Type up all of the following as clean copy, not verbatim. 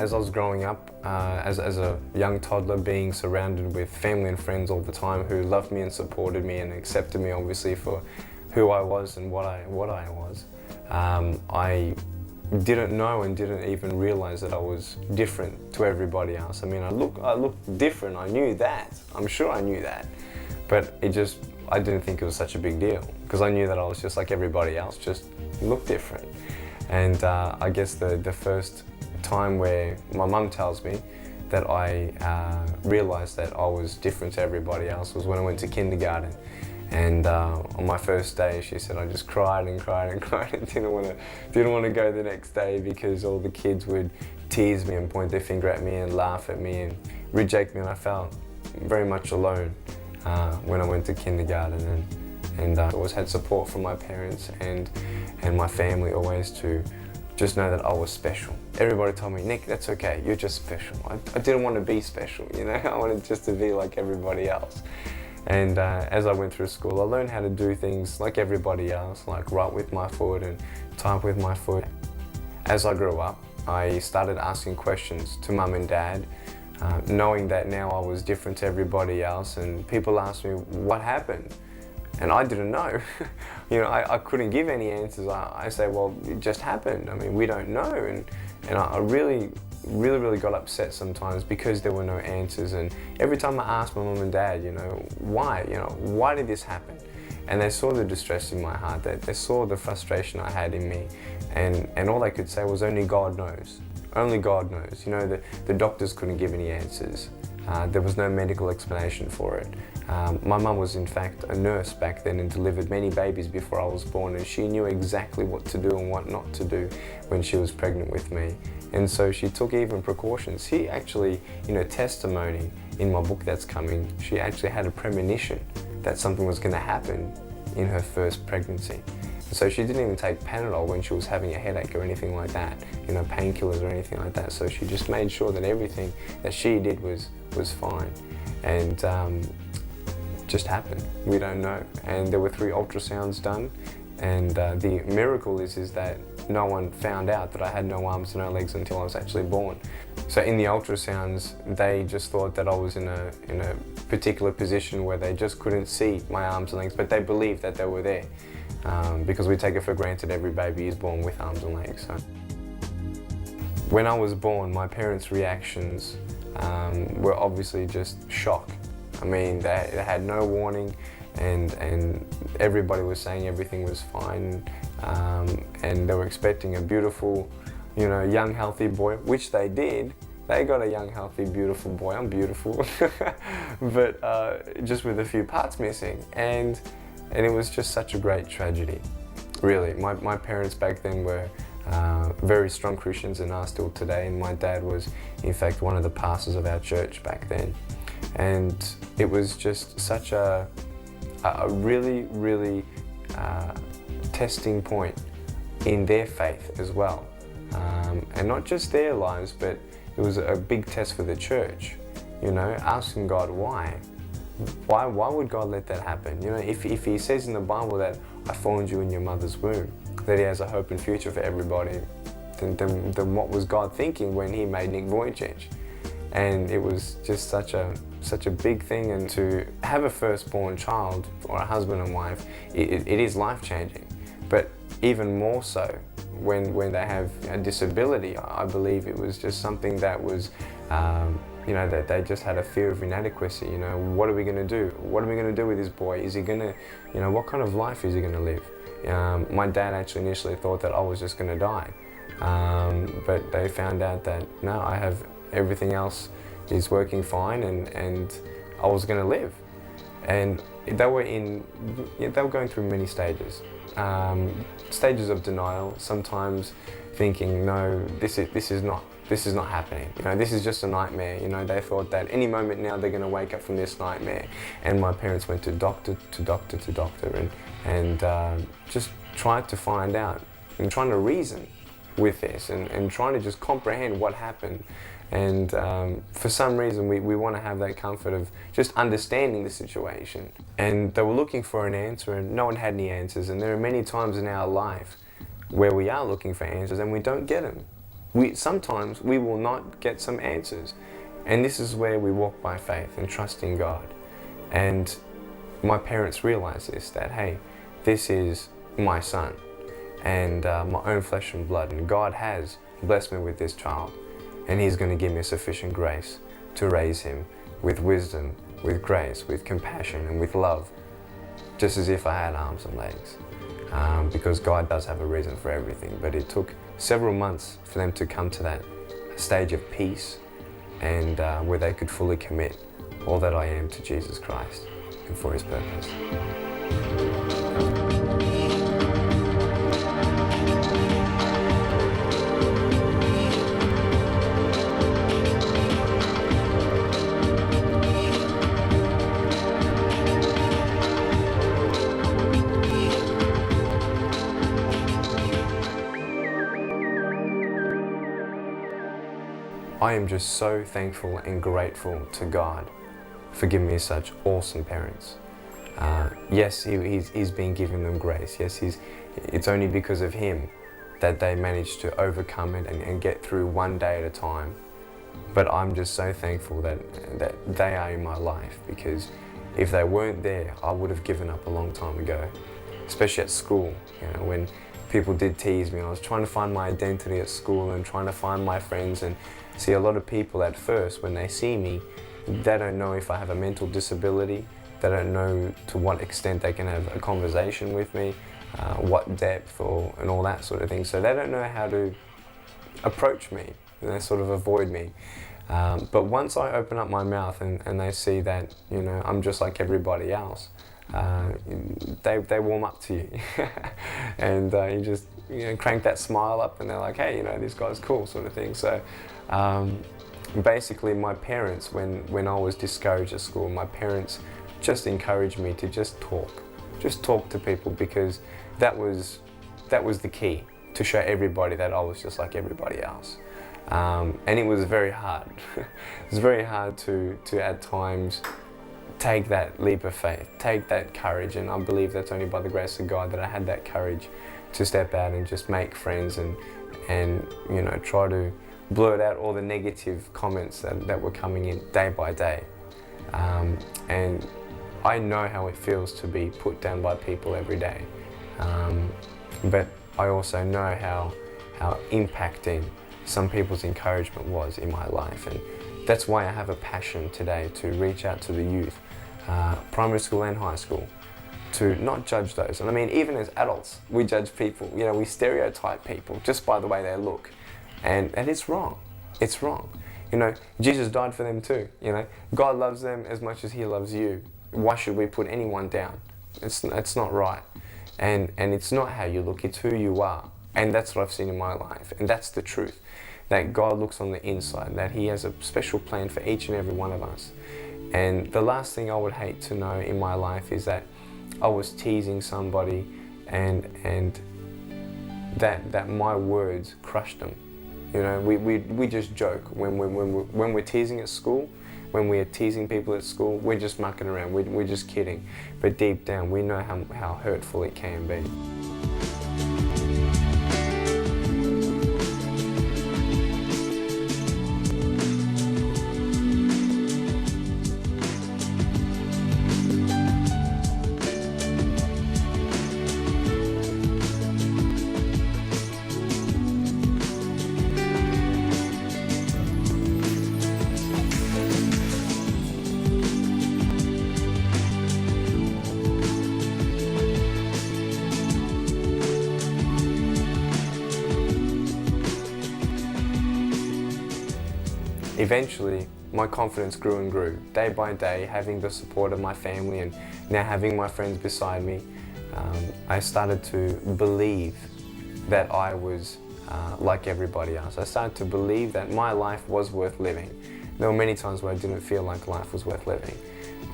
As I was growing up, as a young toddler, being surrounded with family and friends all the time who loved me and supported me and accepted me obviously for who I was and what I was, I didn't know and didn't even realize that I was different to everybody else. I mean, I looked different, I knew that, I'm sure I knew that, but I didn't think it was such a big deal because I knew that I was just like everybody else, just looked different. And I guess the first time where my mum tells me that I realised that I was different to everybody else was when I went to kindergarten. And on my first day, she said I just cried and cried and cried and didn't want to go the next day because all the kids would tease me and point their finger at me and laugh at me and reject me, and I felt very much alone when I went to kindergarten. And I always had support from my parents and my family always to just know that I was special. Everybody told me, Nick, that's okay, you're just special. I didn't want to be special, you know, I wanted just to be like everybody else. And as I went through school, I learned how to do things like everybody else, like write with my foot and type with my foot. As I grew up, I started asking questions to mum and dad, knowing that now I was different to everybody else, and people asked me what happened. And I didn't know. You know, I couldn't give any answers. I say, well, it just happened. I mean, we don't know. And I really got upset sometimes because there were no answers. And every time I asked my mum and dad, you know, why did this happen? And they saw the distress in my heart. They saw the frustration I had in me. And all they could say was, only God knows. Only God knows. You know, the doctors couldn't give any answers. There was no medical explanation for it. My mum was in fact a nurse back then and delivered many babies before I was born, and she knew exactly what to do and what not to do when she was pregnant with me. And so she took even precautions. She actually, you know, testimony in my book that's coming, she actually had a premonition that something was going to happen in her first pregnancy. So she didn't even take Panadol when she was having a headache or anything like that, you know, painkillers or anything like that. So she just made sure that everything that she did was fine. And just happened. We don't know. And there were 3 ultrasounds done. And the miracle is that no one found out that I had no arms and no legs until I was actually born. So in the ultrasounds, they just thought that I was in a particular position where they just couldn't see my arms and legs, but they believed that they were there. Because we take it for granted every baby is born with arms and legs. So when I was born, my parents' reactions were obviously just shock. I mean, they had no warning, and everybody was saying everything was fine, and they were expecting a beautiful, you know, young, healthy boy, which they did. They got a young, healthy, beautiful boy. I'm beautiful, but just with a few parts missing, and it was just such a great tragedy, really. My parents back then were very strong Christians and are still today, and my dad was in fact one of the pastors of our church back then. And it was just such a really testing point in their faith as well. And not just their lives, but it was a big test for the church, you know, asking God why. Why would God let that happen? You know, if he says in the Bible that I formed you in your mother's womb, that he has a hope and future for everybody, then what was God thinking when he made Nick Vujicic? And it was just such a big thing, and to have a firstborn child or a husband and wife, it is life-changing. But even more so when they have a disability, I believe it was just something that was, you know, that they just had a fear of inadequacy. You know, what are we going to do? What are we going to do with this boy? Is he going to, you know, what kind of life is he going to live? My dad actually initially thought that I was just going to die, but they found out that no, I have everything else is working fine, and I was going to live. And they were going through many stages, stages of denial. Sometimes thinking, no, this is not happening. You know, this is just a nightmare. You know, they thought that any moment now they're going to wake up from this nightmare. And my parents went to doctor to doctor to doctor, and just tried to find out and trying to reason with this, and trying to just comprehend what happened. And for some reason we want to have that comfort of just understanding the situation. And they were looking for an answer, and no one had any answers. And there are many times in our life where we are looking for answers and we don't get them. Sometimes we will not get some answers. And this is where we walk by faith and trust in God. And my parents realized this, that hey, this is my son and my own flesh and blood, and God has blessed me with this child, and He's going to give me sufficient grace to raise him with wisdom, with grace, with compassion, and with love, just as if I had arms and legs. Because God does have a reason for everything. But it took several months for them to come to that stage of peace, and where they could fully commit all that I am to Jesus Christ and for His purpose. I am just so thankful and grateful to God for giving me such awesome parents. Yes, he's been giving them grace. Yes, it's only because of Him that they managed to overcome it and get through one day at a time. But I'm just so thankful that they are in my life, because if they weren't there, I would have given up a long time ago, especially at school. When people did tease me, I was trying to find my identity at school and trying to find my friends. And see, a lot of people at first, when they see me, they don't know if I have a mental disability. They don't know to what extent they can have a conversation with me, what depth and all that sort of thing. So they don't know how to approach me. They sort of avoid me. But once I open up my mouth and they see that, I'm just like everybody else, they warm up to you. And you just crank that smile up, and they're like, hey, this guy's cool, sort of thing. So basically my parents, when I was discouraged at school, my parents just encouraged me to just talk to people, because that was the key, to show everybody that I was just like everybody else. And it was very hard. It was very hard to at times take that leap of faith, take that courage, and I believe that's only by the grace of God that I had that courage to step out and just make friends and try to blurt out all the negative comments that were coming in day by day. And I know how it feels to be put down by people every day, but I also know how impacting some people's encouragement was in my life. And that's why I have a passion today to reach out to the youth, primary school and high school, to not judge those. And I mean, even as adults, we judge people, we stereotype people just by the way they look. And it's wrong. It's wrong. Jesus died for them too. God loves them as much as He loves you. Why should we put anyone down? It's not right. And it's not how you look, it's who you are. And that's what I've seen in my life. And that's the truth. That God looks on the inside, that He has a special plan for each and every one of us. And the last thing I would hate to know in my life is that I was teasing somebody and that my words crushed them. We just joke when we're teasing at school. When we are teasing people at school, we're just mucking around, we're just kidding. But deep down, we know how hurtful it can be. Eventually, my confidence grew and grew, day by day, having the support of my family and now having my friends beside me. I started to believe that I was like everybody else. I started to believe that my life was worth living. There were many times where I didn't feel like life was worth living.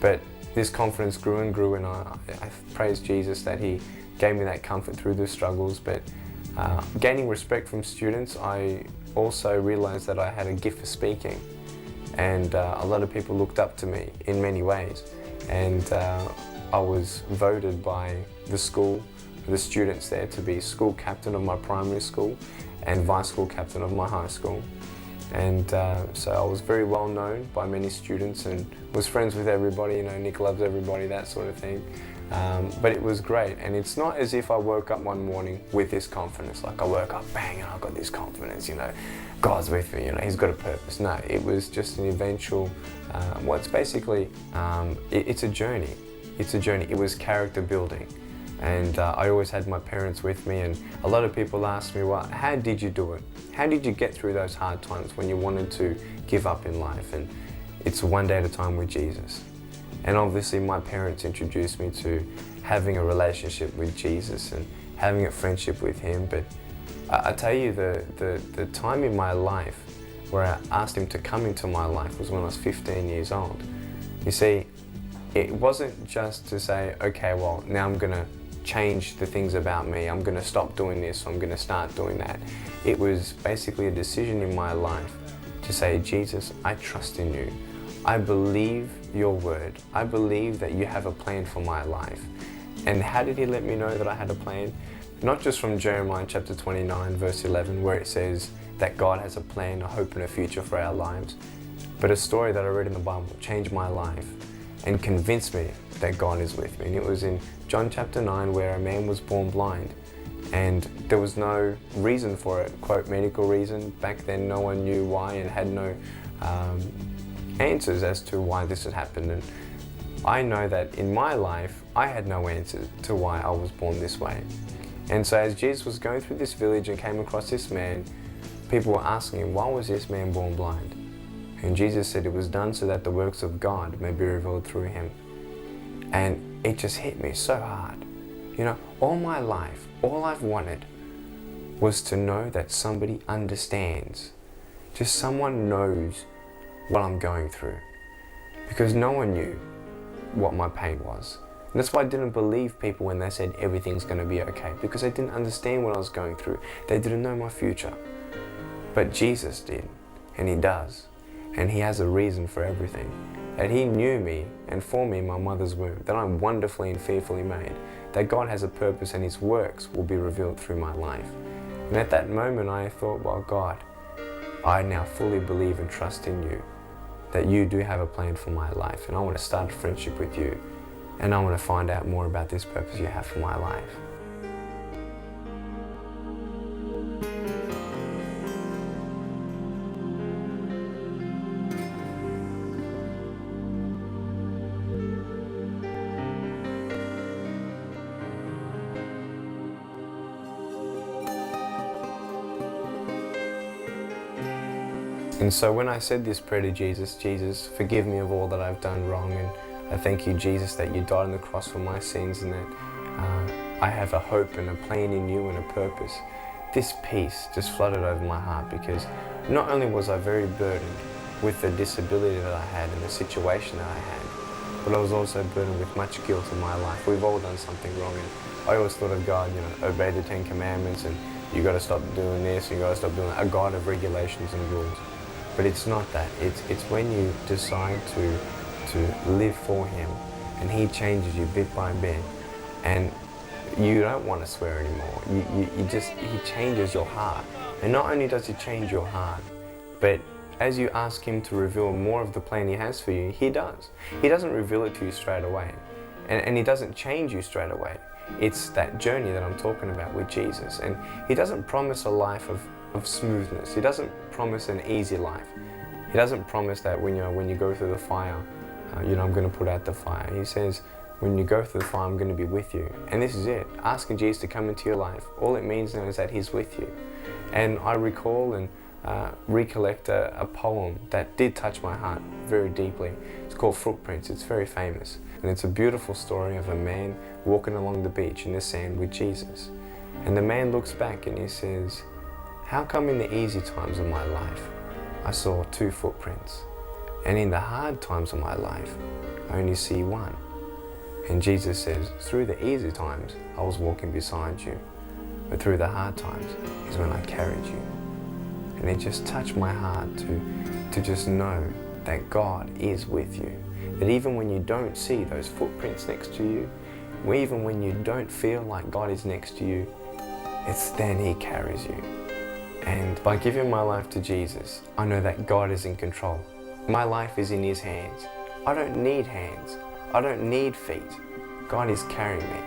But this confidence grew and grew, and I praise Jesus that He gave me that comfort through the struggles. But gaining respect from students, I also realized that I had a gift for speaking, and a lot of people looked up to me in many ways. And I was voted by the school the students there to be school captain of my primary school and vice school captain of my high school. And so I was very well known by many students and was friends with everybody, Nick loves everybody, that sort of thing. But it was great, and it's not as if I woke up one morning with this confidence, like I woke up, bang, and I got this confidence, God's with me, He's got a purpose. No, it was just an eventual, it's basically, it's a journey. It's a journey. It was character building. And I always had my parents with me, and a lot of people ask me, well, how did you do it? How did you get through those hard times when you wanted to give up in life? And it's one day at a time with Jesus. And obviously my parents introduced me to having a relationship with Jesus and having a friendship with Him. But I tell you, the time in my life where I asked Him to come into my life was when I was 15 years old. You see, it wasn't just to say, okay, well, now I'm gonna change the things about me. I'm gonna stop doing this, I'm gonna start doing that. It was basically a decision in my life to say, Jesus, I trust in you. I believe your word. I believe that you have a plan for my life. And how did He let me know that I had a plan? Not just from Jeremiah chapter 29, verse 11, where it says that God has a plan, a hope, and a future for our lives, but a story that I read in the Bible changed my life and convinced me that God is with me. And it was in John chapter 9 where a man was born blind, and there was no reason for it, quote, medical reason. Back then no one knew why and had no answers as to why this had happened. And I know that in my life I had no answer to why I was born this way. And so as Jesus was going through this village and came across this man, people were asking Him, why was this man born blind? And Jesus said it was done so that the works of God may be revealed through him. And it just hit me so hard. All my life, all I've wanted was to know that somebody understands. Just someone knows what I'm going through. Because no one knew what my pain was. And that's why I didn't believe people when they said everything's going to be okay. Because they didn't understand what I was going through. They didn't know my future. But Jesus did. And He does. And He has a reason for everything. That He knew me and formed me in my mother's womb. That I'm wonderfully and fearfully made. That God has a purpose and His works will be revealed through my life. And at that moment I thought, well, God, I now fully believe and trust in you. That you do have a plan for my life. And I want to start a friendship with you. And I want to find out more about this purpose you have for my life. And so when I said this prayer to Jesus, Jesus, forgive me of all that I've done wrong, and I thank you, Jesus, that you died on the cross for my sins, and that I have a hope and a plan in you and a purpose. This peace just flooded over my heart, because not only was I very burdened with the disability that I had and the situation that I had, but I was also burdened with much guilt in my life. We've all done something wrong, and I always thought of God, obey the 10 Commandments, and you got to stop doing this, you got to stop doing that, a God of regulations and rules. But it's not that. It's when you decide to live for Him, and He changes you bit by bit, and you don't want to swear anymore. He changes your heart. And not only does He change your heart, but as you ask Him to reveal more of the plan He has for you, He does. He doesn't reveal it to you straight away. And He doesn't change you straight away. It's that journey that I'm talking about with Jesus. And He doesn't promise a life of smoothness. He doesn't promise an easy life. He doesn't promise that when you go through the fire, I'm going to put out the fire. He says, when you go through the fire, I'm going to be with you. And this is it. Asking Jesus to come into your life, all it means now is that He's with you. And I recall and recollect a poem that did touch my heart very deeply. It's called Footprints. It's very famous. And it's a beautiful story of a man walking along the beach in the sand with Jesus. And the man looks back and he says, how come in the easy times of my life, I saw 2 footprints, and in the hard times of my life, I only see 1? And Jesus says, through the easy times, I was walking beside you, but through the hard times is when I carried you. And it just touched my heart to just know that God is with you. That even when you don't see those footprints next to you, even when you don't feel like God is next to you, it's then He carries you. And by giving my life to Jesus, I know that God is in control. My life is in His hands. I don't need hands. I don't need feet. God is carrying me.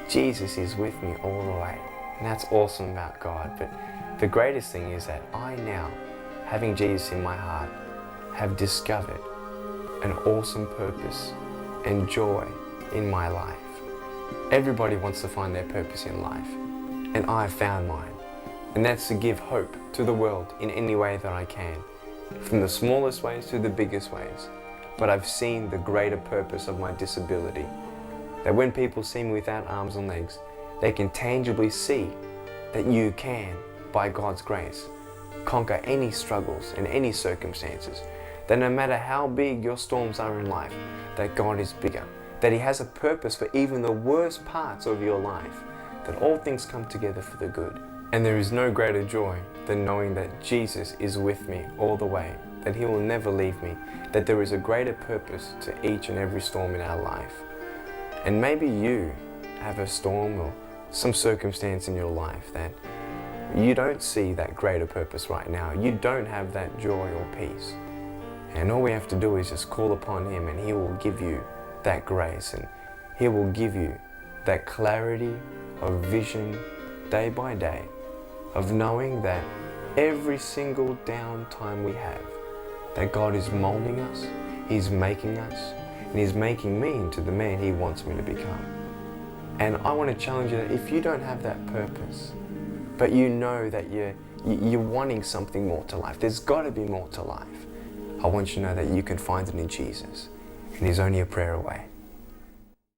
Jesus is with me all the way. And that's awesome about God. But the greatest thing is that I now, having Jesus in my heart, have discovered an awesome purpose and joy in my life. Everybody wants to find their purpose in life, and I've found mine. And that's to give hope to the world in any way that I can, from the smallest ways to the biggest ways. But I've seen the greater purpose of my disability, that when people see me without arms and legs, they can tangibly see that you can, by God's grace, conquer any struggles and any circumstances. That no matter how big your storms are in life, that God is bigger. That He has a purpose for even the worst parts of your life. That all things come together for the good. And there is no greater joy than knowing that Jesus is with me all the way. That He will never leave me. That there is a greater purpose to each and every storm in our life. And maybe you have a storm or some circumstance in your life that you don't see that greater purpose right now. You don't have that joy or peace. And all we have to do is just call upon Him, and He will give you that grace, and He will give you that clarity of vision day by day, of knowing that every single downtime we have, that God is molding us, He's making us, and He's making me into the man He wants me to become. And I want to challenge you that if you don't have that purpose, but you know that you're wanting something more to life, there's got to be more to life. I want you to know that you can find it in Jesus, and He's only a prayer away.